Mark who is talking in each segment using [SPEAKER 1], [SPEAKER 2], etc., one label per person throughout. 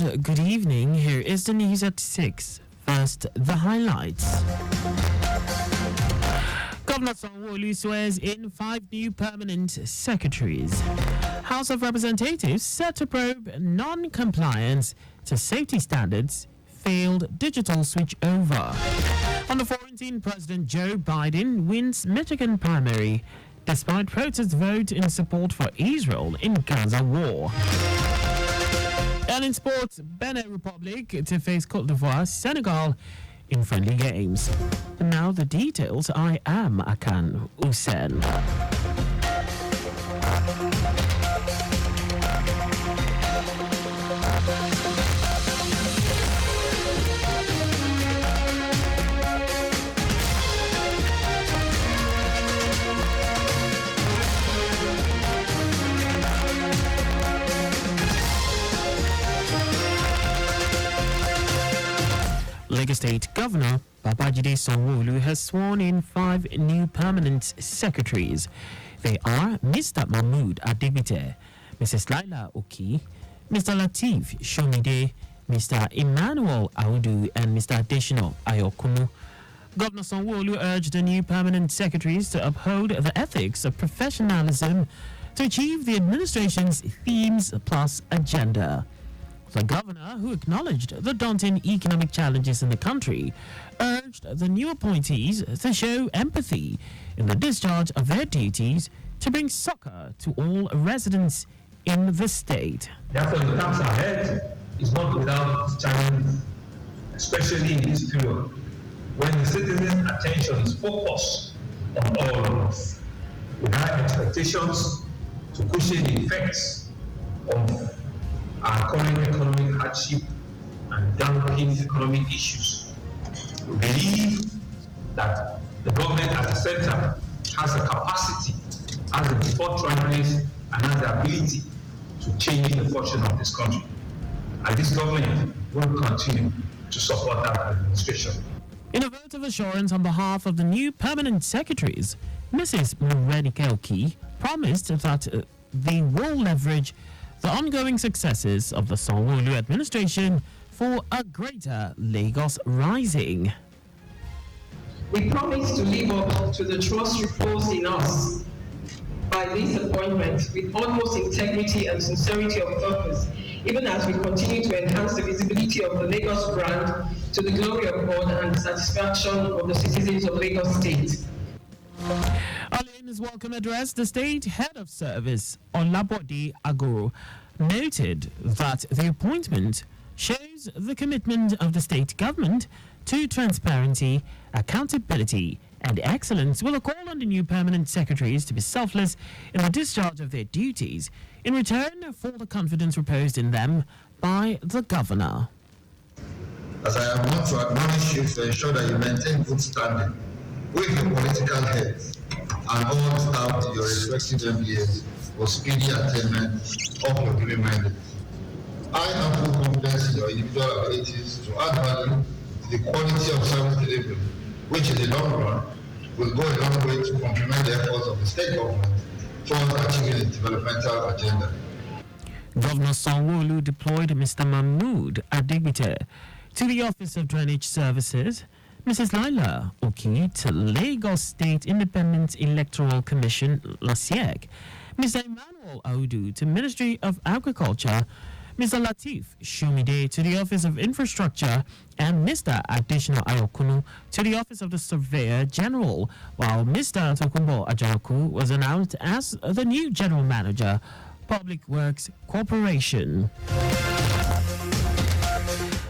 [SPEAKER 1] and good evening. Here is the news at 6. First, the highlights. Governor Sanwo-Olu swears in 5 new permanent secretaries. House of Representatives set to probe non-compliance to safety standards, failed digital switchover. On the 14th, President Joe Biden wins Michigan primary despite protest vote in support for Israel in Gaza war. And in sports, Benin Republic to face Côte d'Ivoire, Senegal in friendly games. Now the details. I am Akan Usen. Lagos State Governor Babajide Sanwo-Olu has sworn in 5 new permanent secretaries. They are Mr. Mahmood Adegbite, Mrs. Laila Oki, Mr. Lateef Shomide, Mr. Emmanuel Audu, and Mr. Adeshino Ayokunu. Governor Sanwo-Olu urged the new permanent secretaries to uphold the ethics of professionalism to achieve the administration's Themes Plus agenda. The governor, who acknowledged the daunting economic challenges in the country, urged the new appointees to show empathy in the discharge of their duties to bring succor to all residents in the state.
[SPEAKER 2] Therefore, the task ahead is not without challenges, especially in this period when the citizens' attention is focused on all of us, with high expectations to cushion the effects of our current economic hardship and dampening economic issues. We believe that the government at the center has the capacity, has the forthrightness, and has the ability to change the fortune of this country. And this government will continue to support that administration.
[SPEAKER 1] In a vote of assurance on behalf of the new permanent secretaries, Mrs. Morenike Oki promised that they will leverage the ongoing successes of the Sanwo-Olu administration for a greater Lagos rising.
[SPEAKER 3] We promise to live up to the trust reposed in us by this appointment with utmost integrity and sincerity of purpose, even as we continue to enhance the visibility of the Lagos brand to the glory of God and the satisfaction of the citizens of Lagos State.
[SPEAKER 1] In his welcome address, the state head of service, Olabode Agoro, noted that the appointment shows the commitment of the state government to transparency, accountability, and excellence, with a call on the new permanent secretaries to be selfless in the discharge of their duties in return for the confidence reposed in them by the governor.
[SPEAKER 4] As I want to admonish you to ensure that you maintain good standing with the political heads and all staff to your respective MPAs for speedy attainment of your given mandate. I have full confidence in your individual abilities to add value to the quality of service delivery, which in the long run will go a long way to complement the efforts of the state government towards achieving its developmental agenda.
[SPEAKER 1] Governor Sanwo-Olu deployed Mr. Mahmood Adegbite to the Office of Drainage Services, Mrs. Laila Oki to Lagos State Independent Electoral Commission, LASIEC, Mr. Emmanuel Audu to Ministry of Agriculture, Mr. Lateef Shomide to the Office of Infrastructure, and Mr. Adeshino Ayokunu to the Office of the Surveyor General, while Mr. Tokunbo Ajaku was announced as the new General Manager, Public Works Corporation.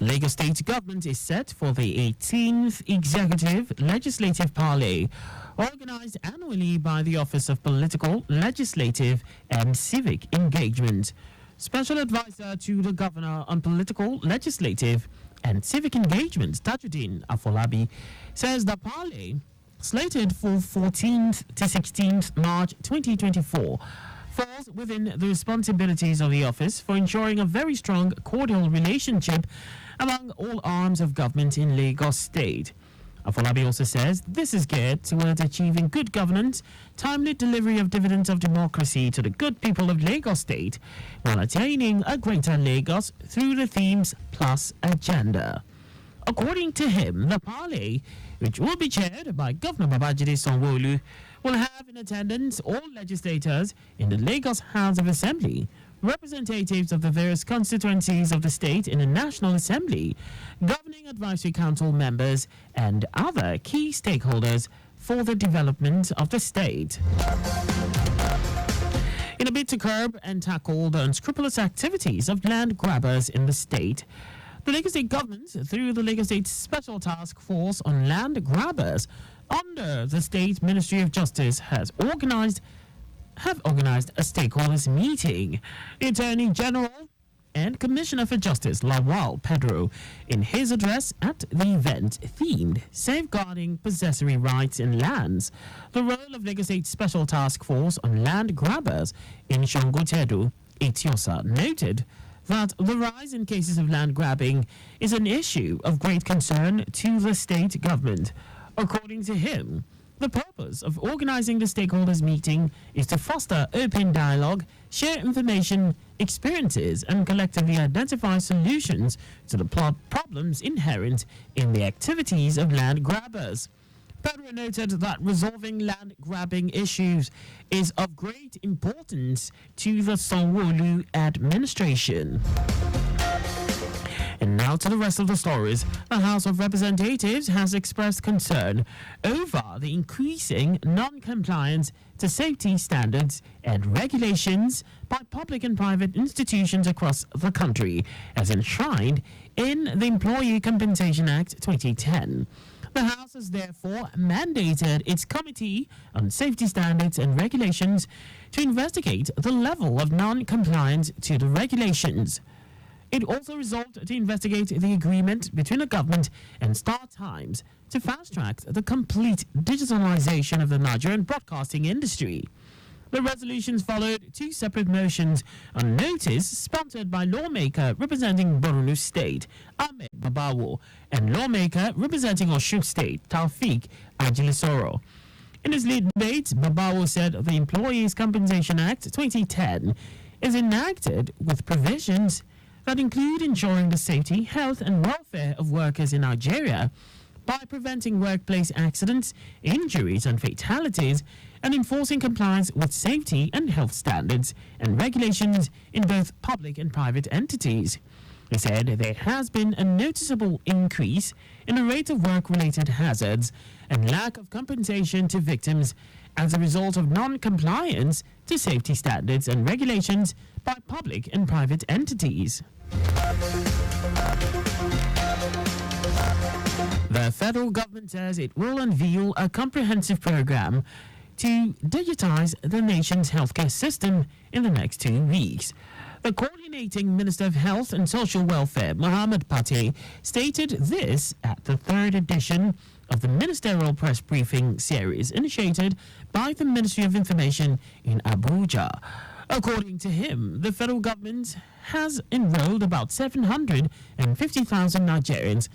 [SPEAKER 1] Lagos State Government is set for the 18th Executive Legislative Parley, organized annually by the Office of Political, Legislative and Civic Engagement. Special Advisor to the Governor on Political, Legislative and Civic Engagement, Tajuddin Afolabi, says the parley, slated for 14th to 16th March 2024, falls within the responsibilities of the office for ensuring a very strong, cordial relationship among all arms of government in Lagos State. Afolabi also says this is geared towards achieving good governance, timely delivery of dividends of democracy to the good people of Lagos State, while attaining a greater Lagos through the themes plus agenda. According to him, the parley, which will be chaired by Governor Babajide Sanwo-Olu, will have in attendance all legislators in the Lagos House of Assembly, representatives of the various constituencies of the state in the National Assembly, Governing Advisory Council members, and other key stakeholders for the development of the state. In a bid to curb and tackle the unscrupulous activities of land grabbers in the state, the Lagos State government, through the Lagos State Special Task Force on Land Grabbers under the State Ministry of Justice, have organized a stakeholders meeting. The Attorney General and Commissioner for Justice, Lawal Pedro, in his address at the event themed Safeguarding Possessory Rights in Lands, the role of Lagos State Special Task Force on Land Grabbers in Shangotedu, Etiosa, noted that the rise in cases of land grabbing is an issue of great concern to the state government. According to him, the purpose of organizing the stakeholders meeting is to foster open dialogue, share information, experiences, and collectively identify solutions to the problems inherent in the activities of land grabbers. Pedro noted that resolving land grabbing issues is of great importance to the Sanwo-Olu administration. And now to the rest of the stories. The House of Representatives has expressed concern over the increasing non-compliance to safety standards and regulations by public and private institutions across the country, as enshrined in the Employee Compensation Act 2010. The House has therefore mandated its Committee on Safety Standards and Regulations to investigate the level of non-compliance to the regulations. It also resolved to investigate the agreement between the government and Star Times to fast-track the complete digitalization of the Nigerian broadcasting industry. The resolutions followed two separate motions on notice sponsored by lawmaker representing Borno State, Ahmed Babawo, and lawmaker representing Osun State, Taufik Ajilisoro. In his lead debate, Babawo said the Employees Compensation Act 2010 is enacted with provisions that include ensuring the safety, health, and welfare of workers in Nigeria by preventing workplace accidents, injuries, and fatalities, and enforcing compliance with safety and health standards and regulations in both public and private entities. He said there has been a noticeable increase in the rate of work-related hazards and lack of compensation to victims as a result of non-compliance to safety standards and regulations by public and private entities. The federal government says it will unveil a comprehensive program to digitize the nation's healthcare system in the next 2 weeks. The coordinating Minister of Health and Social Welfare, Mohammed Pate, stated this at the third edition of the Ministerial Press Briefing series initiated by the Ministry of Information in Abuja. According to him, the federal government has enrolled about 750,000 Nigerians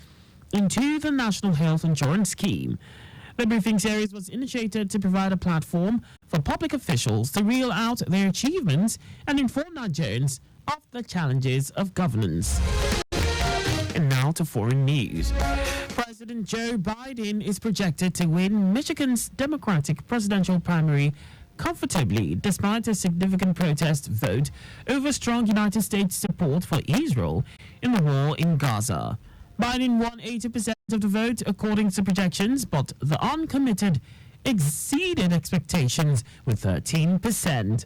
[SPEAKER 1] into the National Health Insurance Scheme. The briefing series was initiated to provide a platform for public officials to reel out their achievements and inform Nigerians of the challenges of governance. And now to foreign news. President Joe Biden is projected to win Michigan's Democratic presidential primary comfortably despite a significant protest vote over strong United States support for Israel in the war in Gaza. Biden won 80% of the vote according to projections, but the uncommitted exceeded expectations with 13%.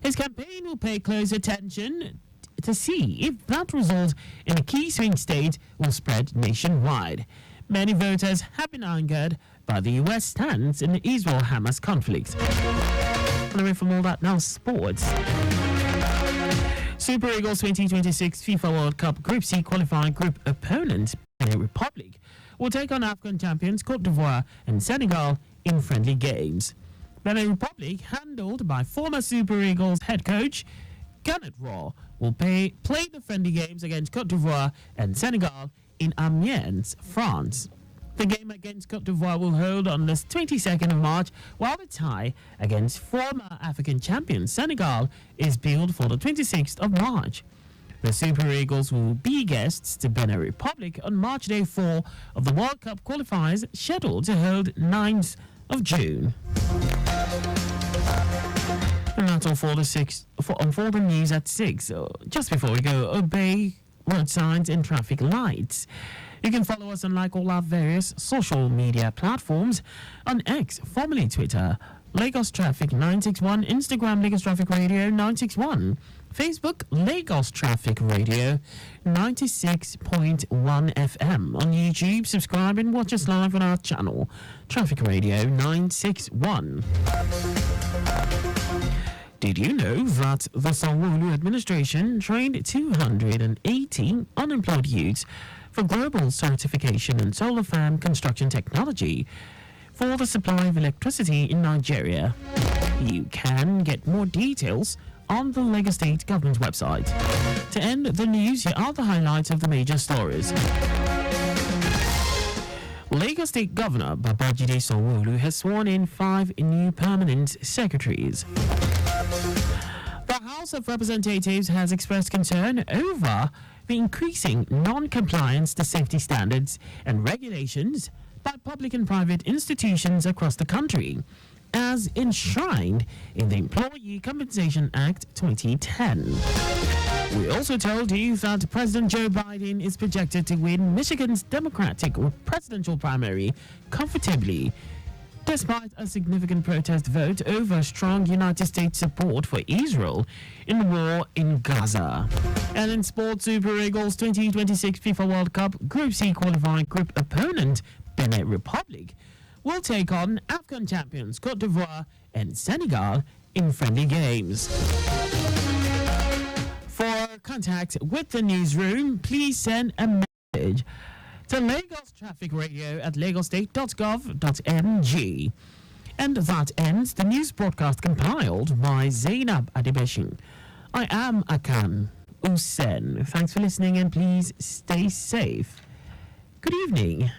[SPEAKER 1] His campaign will pay close attention to see if that result in a key swing state will spread nationwide. Many voters have been angered by the U.S. stance in the Israel-Hamas conflict. And away from all that, now sports. Super Eagles 2026 FIFA World Cup Group C qualifying group opponent, Benin Republic, will take on African champions Côte d'Ivoire and Senegal in friendly games. Benin Republic, handled by former Super Eagles head coach Garnet Raw, will play the friendly games against Côte d'Ivoire and Senegal in Amiens, France. The game against Cote d'Ivoire will hold on the 22nd of March, while the tie against former African champion Senegal is billed for the 26th of March. The Super Eagles will be guests to Benin Republic on March Day 4 of the World Cup qualifiers, scheduled to hold 9th of June. And that's all for the news at 6. So just before we go, obey road signs and traffic lights. You can follow us on like all our various social media platforms on X, formerly Twitter, Lagos Traffic 961, Instagram Lagos Traffic Radio 961, Facebook Lagos Traffic Radio 96.1 FM. On YouTube, subscribe and watch us live on our channel, Traffic Radio 961. Did you know that the Sanwo-Olu administration trained 218 unemployed youths for global certification in solar farm construction technology for the supply of electricity in Nigeria? You can get more details on the Lagos State Government website. To end the news, here are the highlights of the major stories. Lagos State Governor Babajide Sanwo-Olu has sworn in 5 new permanent secretaries. The House of Representatives has expressed concern over the increasing non-compliance to safety standards and regulations by public and private institutions across the country, as enshrined in the Employee Compensation Act 2010. We also told you that President Joe Biden is projected to win Michigan's Democratic presidential primary comfortably, despite a significant protest vote over strong United States support for Israel in the war in Gaza. And in sports, Super Eagles 2026 FIFA World Cup Group C qualifying group opponent Benin Republic will take on Afghan champions Cote d'Ivoire and Senegal in friendly games. For contact with the newsroom, please send a message to Lagos Traffic Radio at lagostate.gov.ng. And that ends the news broadcast compiled by Zainab Adebeshin. I am Akan Usen. Thanks for listening and please stay safe. Good evening.